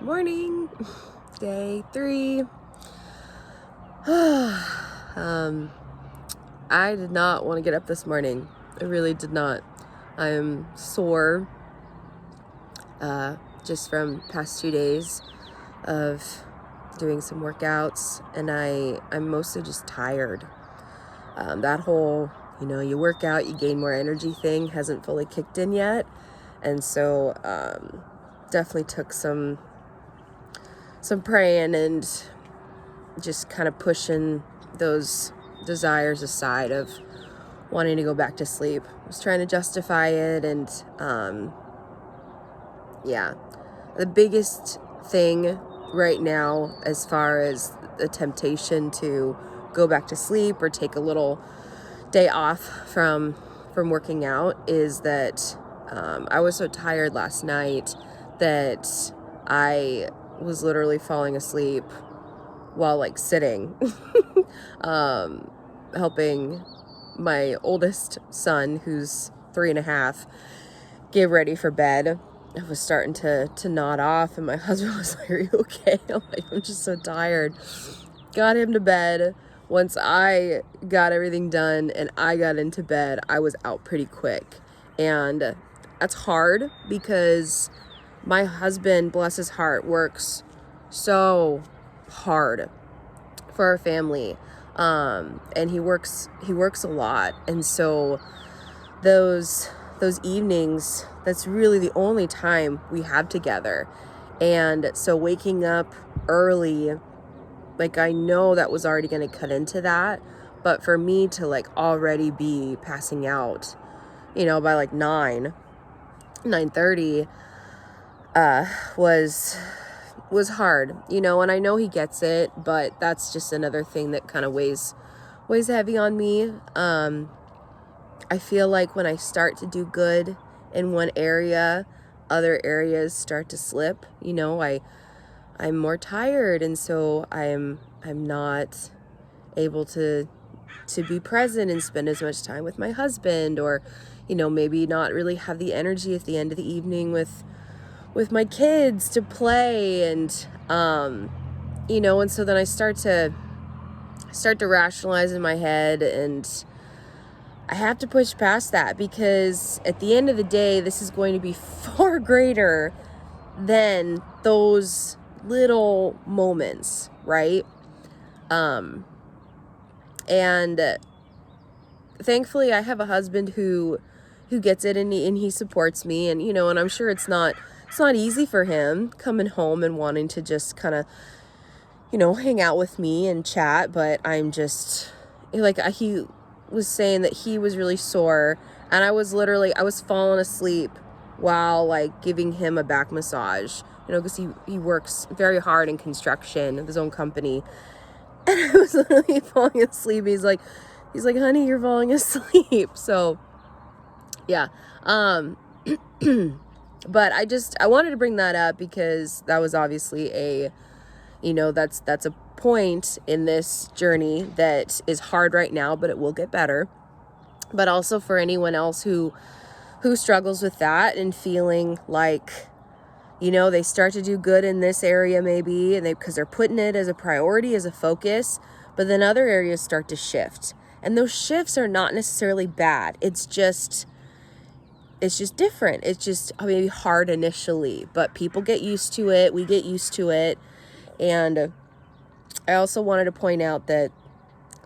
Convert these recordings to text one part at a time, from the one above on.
Morning, day 3. I did not want to get up this morning. I really did not. I'm sore, just from past 2 days of doing some workouts, and I'm mostly just tired. That whole, you work out, you gain more energy thing hasn't fully kicked in yet, and so definitely took some praying and just kind of pushing those desires aside of wanting to go back to sleep. I was trying to justify it, and the biggest thing right now as far as the temptation to go back to sleep or take a little day off from working out is that I was so tired last night that I was literally falling asleep while sitting, helping my oldest son, who's 3.5, get ready for bed. I was starting to nod off, and my husband was like, "Are you okay?" I'm like, "I'm just so tired." Got him to bed. Once I got everything done and I got into bed, I was out pretty quick. And that's hard because my husband, bless his heart, works so hard for our family. And he works a lot. And so those evenings, that's really the only time we have together. And so waking up early, I know that was already going to cut into that, but for me to already be passing out, by 9:30, was hard, and I know he gets it, but that's just another thing that kind of weighs heavy on me. I feel like when I start to do good in one area, other areas start to slip. I'm more tired, and so I'm not able to be present and spend as much time with my husband, or maybe not really have the energy at the end of the evening with my kids to play, and and so then I start to rationalize in my head, and I have to push past that, because at the end of the day, this is going to be far greater than those little moments, right? And thankfully I have a husband who gets it, and he supports me, and and I'm sure it's not easy for him coming home and wanting to just kind of hang out with me and chat, but I'm just he was saying that he was really sore, and I was falling asleep while giving him a back massage, because he works very hard in construction of his own company. And I was literally falling asleep. He's like, "Honey, you're falling asleep." So yeah. But I wanted to bring that up, because that was obviously that's a point in this journey that is hard right now, but it will get better. But also for anyone else who struggles with that and feeling like, they start to do good in this area maybe, and because they're putting it as a priority, as a focus, but then other areas start to shift. And those shifts are not necessarily bad. It's just different. It's just maybe hard initially, but people get used to it. We get used to it. And I also wanted to point out that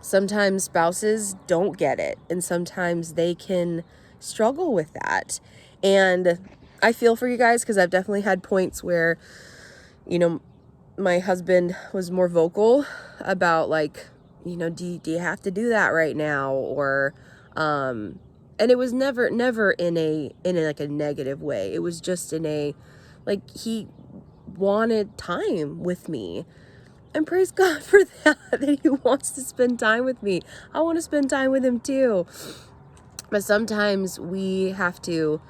sometimes spouses don't get it, and sometimes they can struggle with that. And I feel for you guys, because I've definitely had points where, my husband was more vocal about do you have to do that right now? Or, and it was never in a negative way. It was just in a, he wanted time with me. And praise God for that he wants to spend time with me. I want to spend time with him too. But sometimes we have to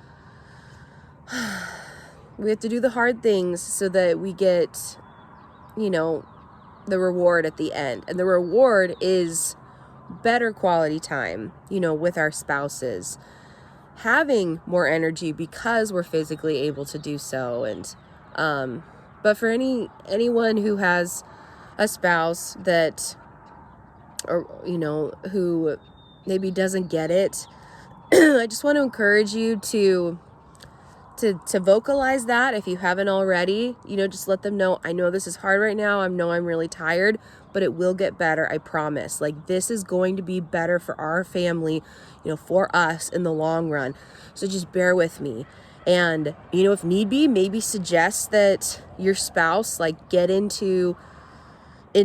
do the hard things so that we get, the reward at the end. And the reward is better quality time, with our spouses, having more energy because we're physically able to do so. And But for anyone who has a spouse that, or, you know, who maybe doesn't get it, I just want to encourage you to vocalize that if you haven't already. You know, just let them know, I know this is hard right now. I know I'm really tired, but it will get better. I promise. Like, this is going to be better for our family, you know, for us in the long run. So just bear with me. And, you know, if need be, maybe suggest that your spouse like get into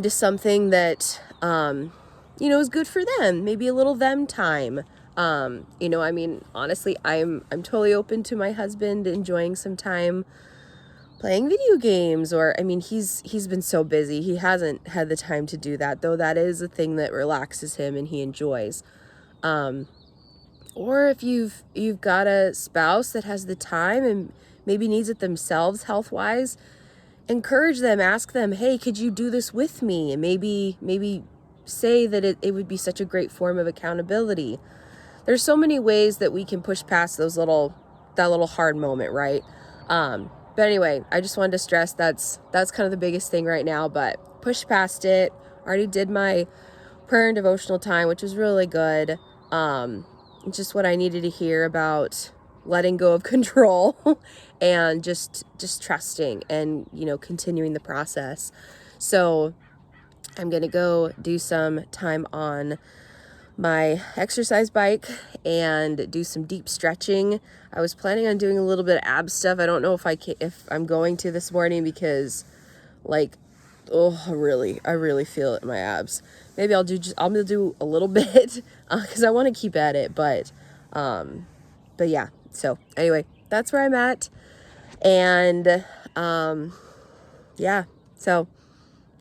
something that, you know, is good for them. Maybe a little them time. You know, I mean, honestly, I'm totally open to my husband enjoying some time playing video games, or, I mean, he's been so busy. He hasn't had the time to do that, though that is a thing that relaxes him and he enjoys. Or if you've got a spouse that has the time and maybe needs it themselves health-wise, encourage them, ask them, hey, could you do this with me? And maybe say that it would be such a great form of accountability. There's so many ways that we can push past that little hard moment, right? But anyway, I just wanted to stress that's kind of the biggest thing right now, but push past it. Already did my prayer and devotional time, which was really good. Just what I needed to hear about letting go of control and just trusting and, you know, continuing the process. So I'm going to go do some time on my exercise bike and do some deep stretching. I was planning on doing a little bit of ab stuff. I don't know if I'm going to this morning because, like, I really feel it in my abs. Maybe I'm gonna do a little bit because I want to keep at it, but yeah. So anyway, that's where I'm at, and yeah. So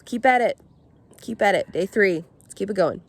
keep at it. Day 3. Let's keep it going.